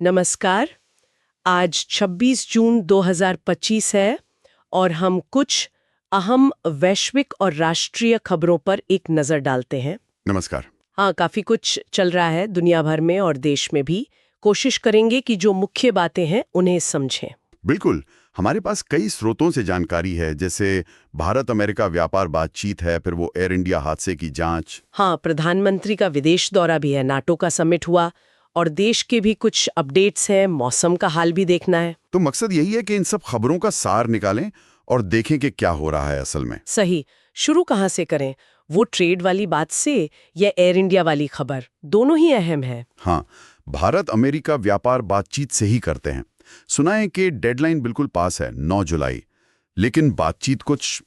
नमस्कार। आज 26 जून 2025 है और हम कुछ अहम वैश्विक और राष्ट्रीय खबरों पर एक नज़र डालते हैं। नमस्कार। हाँ, काफ़ी कुछ चल रहा है दुनिया भर में और देश में भी। कोशिश करेंगे कि जो मुख्य बातें हैं उन्हें समझें। बिल्कुल, हमारे पास कई स्रोतों से जानकारी है, जैसे भारत अमेरिका व्यापार बातचीत है, फिर वो एयर इंडिया हादसे की जांच। हाँ, प्रधानमंत्री का विदेश दौरा भी है, नाटो का समिट हुआ और देश के भी कुछ अपडेट्स हैं, मौसम का हाल भी देखना है। तो मकसद यही है कि इन सब खबरों का सार निकालें और देखें कि क्या हो रहा है असल में। सही। शुरू कहाँ से करें? वो ट्रेड वाली बात से या एयर इंडिया वाली खबर? दोनों ही अहम है। हाँ, भारत अमेरिका व्यापार बातचीत से ही करते हैं। सुना है कि डेडलाइन बिल्कुल पास है, 9 जुलाई, लेकिन बातचीत कुछ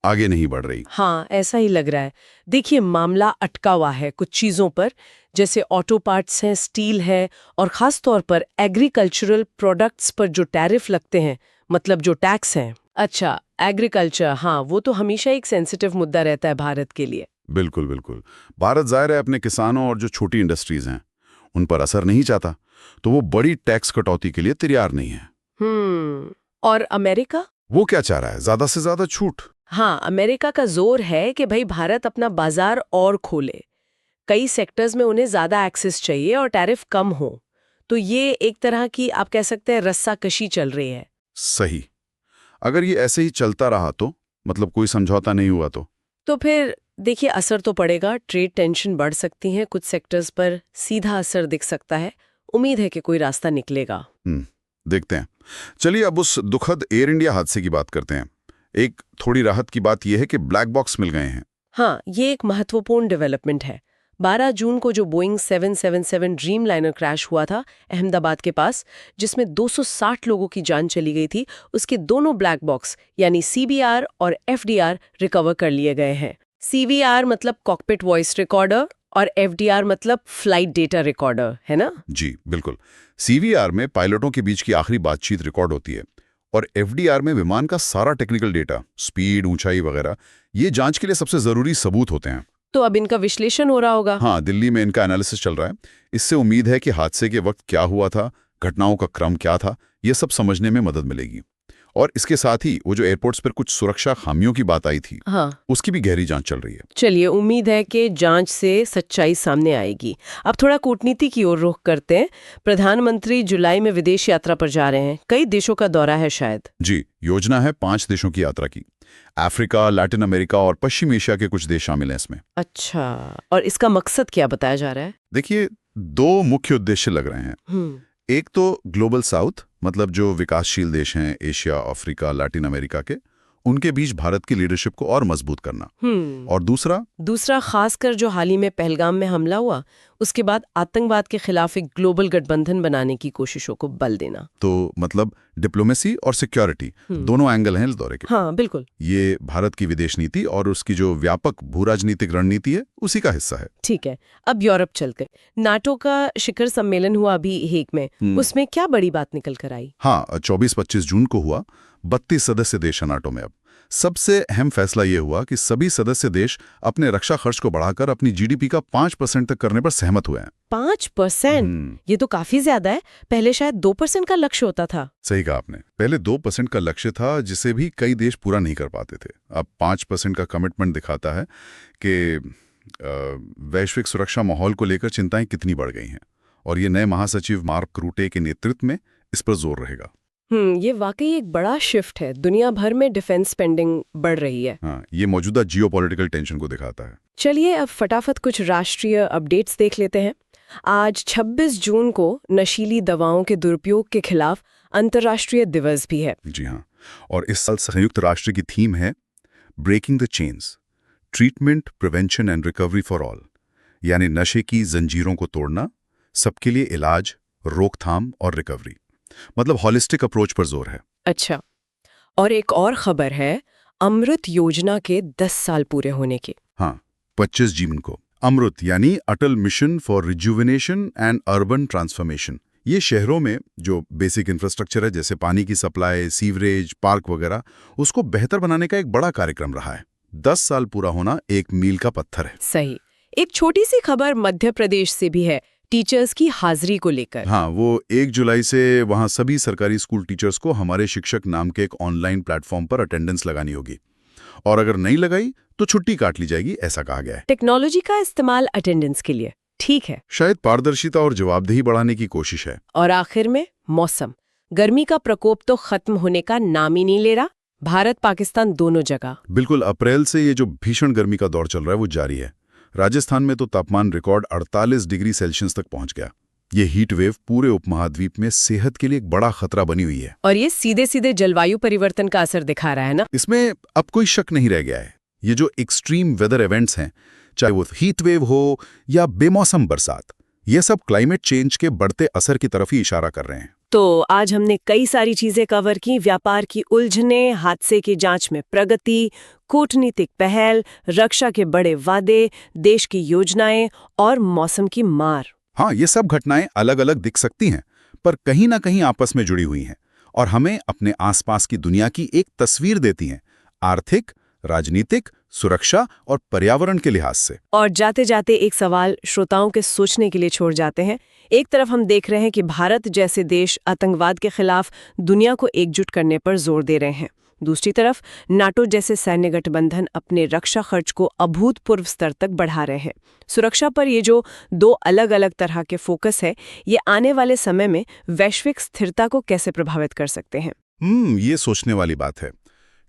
आगे नहीं बढ़ रही। हाँ, ऐसा ही लग रहा है। देखिए, मामला अटका हुआ है कुछ चीज़ों पर, जैसे ऑटो पार्ट्स हैं, स्टील है और ख़ास तौर पर एग्रीकल्चरल प्रोडक्ट्स पर जो टैरिफ लगते हैं, मतलब जो टैक्स हैं। अच्छा, एग्रीकल्चर, हाँ, वो तो हमेशा एक सेंसिटिव मुद्दा रहता है भारत के लिए। बिल्कुल बिल्कुल। भारत ज़ाहिर है अपने किसानों और जो छोटी इंडस्ट्रीज हैं उन पर असर नहीं चाहता, तो वो बड़ी टैक्स कटौती के लिए तैयार नहीं है। और अमेरिका? वो क्या चाह रहा है? ज्यादा से ज्यादा छूट। हाँ, अमेरिका का जोर है कि भाई भारत अपना बाजार और खोले। कई सेक्टर्स में उन्हें ज्यादा एक्सेस चाहिए और टैरिफ कम हो। तो ये एक तरह की आप कह सकते हैं रस्साकशी चल रही है। सही। अगर ये ऐसे ही चलता रहा तो मतलब कोई समझौता नहीं हुआ तो फिर देखिए, असर तो पड़ेगा, ट्रेड टेंशन बढ़ सकती है, कुछ सेक्टर्स पर सीधा असर दिख सकता है। उम्मीद है कि कोई रास्ता निकलेगा। देखते हैं। चलिए अब उस दुखद एयर इंडिया हादसे की बात करते हैं। एक थोड़ी राहत की बात यह है कि ब्लैक बॉक्स मिल गए हैं। हाँ, ये एक महत्वपूर्ण डेवलपमेंट है। 12 जून को जो बोइंग 777 ड्रीम लाइनर क्रैश हुआ था अहमदाबाद के पास, जिसमें 260 लोगों की जान चली गई थी, उसके दोनों ब्लैक बॉक्स यानी सीवीआर और एफडीआर रिकवर कर लिए गए हैं। सीवीआर मतलब कॉकपिट वॉइस रिकॉर्डर और एफडीआर मतलब फ्लाइट डेटा रिकॉर्डर, है ना? जी बिल्कुल। सीवीआर में पायलटों के बीच की आखिरी बातचीत रिकॉर्ड होती है और एफडीआर में विमान का सारा टेक्निकल डेटा, स्पीड, ऊंचाई वगैरह, ये जांच के लिए सबसे जरूरी सबूत होते हैं। तो अब इनका विश्लेषण हो रहा होगा। हाँ, दिल्ली में इनका एनालिसिस चल रहा है। इससे उम्मीद है कि हादसे के वक्त क्या हुआ था, घटनाओं का क्रम क्या था, ये सब समझने में मदद मिलेगी। और इसके साथ ही वो जो एयरपोर्ट्स पर कुछ सुरक्षा खामियों की बात आई थी, हाँ, उसकी भी गहरी जांच चल रही है। चलिए, उम्मीद है कि जांच से सच्चाई सामने आएगी। अब थोड़ा कूटनीति की ओर रुख करते हैं। प्रधानमंत्री जुलाई में विदेश यात्रा पर जा रहे हैं, कई देशों का दौरा है शायद। जी, योजना है 5 देशों की यात्रा की। अफ्रीका, लैटिन अमेरिका और पश्चिम एशिया के कुछ देश शामिल हैं इसमें। अच्छा, और इसका मकसद क्या बताया जा रहा है? देखिए, 2 मुख्य उद्देश्य लग रहे हैं। एक तो ग्लोबल साउथ, मतलब जो विकासशील देश हैं, एशिया, अफ्रीका, लैटिन अमेरिका के, उनके बीच भारत की लीडरशिप को और मजबूत करना। और दूसरा खासकर जो हाल ही में पहलगाम में हमला हुआ, उसके बाद आतंकवाद के खिलाफ एक ग्लोबल गठबंधन बनाने की कोशिशों को बल देना। तो मतलब डिप्लोमेसी और सिक्योरिटी दोनों एंगल हैं इस दौरे के। हाँ, बिल्कुल। ये भारत की विदेश नीति और उसकी जो व्यापक भू राजनीतिक रणनीति है, उसी का हिस्सा है। ठीक है, अब यूरोप चलते। नाटो का शिखर सम्मेलन हुआ अभी हेग में, उसमें क्या बड़ी बात निकल कर आई? हाँ, 24-25 जून को हुआ। 32 सदस्य देश हैं नाटो में अब। सबसे अहम फैसला ये हुआ कि सभी सदस्य देश अपने रक्षा खर्च को बढ़ाकर अपनी जीडीपी का 5% तक करने पर सहमत हुए हैं। 5%? ये तो काफी ज्यादा है। पहले शायद 2% का लक्ष्य होता था। सही कहा आपने। पहले 2% का लक्ष्य था, जिसे भी कई देश पूरा नहीं कर पाते थे। अब 5% का कमिटमेंट दिखाता है कि वैश्विक सुरक्षा माहौल को लेकर चिंताएं कितनी बढ़ गई हैं। और ये नए महासचिव मार्क रूटे के नेतृत्व में इस पर जोर रहेगा। ये वाकई एक बड़ा शिफ्ट है। दुनिया भर में डिफेंस स्पेंडिंग बढ़ रही है। हाँ, ये मौजूदा जियोपॉलिटिकल टेंशन को दिखाता है। चलिए अब फटाफट कुछ राष्ट्रीय अपडेट्स देख लेते हैं। आज 26 जून को नशीली दवाओं के दुरुपयोग के खिलाफ अंतर्राष्ट्रीय दिवस भी है। जी हाँ, और इस साल संयुक्त राष्ट्र की थीम है breaking the chains, treatment, prevention and recovery for all, यानी नशे की जंजीरों को तोड़ना, सबके लिए इलाज, रोकथाम और रिकवरी। मतलब हॉलिस्टिक अप्रोच पर जोर है। अच्छा, और एक और खबर है अमृत योजना के 10 साल पूरे होने की। हाँ, 25 जून को अमृत यानी Atal mission for rejuvenation and urban transformation, ये शहरों में जो बेसिक इंफ्रास्ट्रक्चर है, जैसे पानी की सप्लाई, सीवरेज, पार्क वगैरह, उसको बेहतर बनाने का एक बड़ा कार्यक्रम रहा है। 10 साल पूरा होना एक मील का पत्थर है। सही। एक छोटी सी खबर मध्य प्रदेश से भी है। टीचर्स की हाजिरी को लेकर। हाँ, वो 1 जुलाई से वहाँ सभी सरकारी स्कूल टीचर्स को हमारे शिक्षक नाम के एक ऑनलाइन प्लेटफॉर्म पर अटेंडेंस लगानी होगी और अगर नहीं लगाई तो छुट्टी काट ली जाएगी, ऐसा कहा गया है। टेक्नोलॉजी का इस्तेमाल अटेंडेंस के लिए ठीक है। शायद पारदर्शिता और जवाबदेही बढ़ाने की कोशिश है। और आखिर में मौसम। गर्मी का प्रकोप तो खत्म होने का नाम ही नहीं ले रहा, भारत पाकिस्तान दोनों जगह। बिल्कुल, अप्रैल से ये जो भीषण गर्मी का दौर चल रहा है वो जारी है। राजस्थान में तो तापमान रिकॉर्ड 48 डिग्री सेल्सियस तक पहुंच गया। ये हीट वेव पूरे उपमहाद्वीप में सेहत के लिए एक बड़ा खतरा बनी हुई है। और ये सीधे सीधे जलवायु परिवर्तन का असर दिखा रहा है ना। इसमें अब कोई शक नहीं रह गया है। ये जो एक्सट्रीम वेदर इवेंट्स हैं, चाहे वो हीट वेव हो या बेमौसम बरसात, ये सब क्लाइमेट चेंज के बढ़ते असर की तरफ ही इशारा कर रहे हैं। तो आज हमने कई सारी चीजें कवर की, व्यापार की उलझने, हादसे की जांच में प्रगति, कूटनीतिक पहल, रक्षा के बड़े वादे, देश की योजनाएं और मौसम की मार। हाँ, ये सब घटनाएं अलग अलग दिख सकती हैं, पर कहीं ना कहीं आपस में जुड़ी हुई हैं और हमें अपने आसपास की दुनिया की एक तस्वीर देती हैं, आर्थिक, राजनीतिक, सुरक्षा और पर्यावरण के लिहाज से। और जाते जाते एक सवाल श्रोताओं के सोचने के लिए छोड़ जाते हैं। एक तरफ हम देख रहे हैं कि भारत जैसे देश आतंकवाद के खिलाफ दुनिया को एकजुट करने पर जोर दे रहे हैं। दूसरी तरफ नाटो जैसे सैन्य गठबंधन अपने रक्षा खर्च को अभूतपूर्व स्तर तक बढ़ा रहे हैं। सुरक्षा पर ये जो दो अलग अलग तरह के फोकस है, ये आने वाले समय में वैश्विक स्थिरता को कैसे प्रभावित कर सकते हैं? ये सोचने वाली बात है।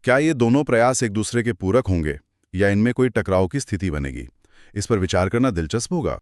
क्या ये दोनों प्रयास एक दूसरे के पूरक होंगे या इनमें कोई टकराव की स्थिति बनेगी? इस पर विचार करना दिलचस्प होगा।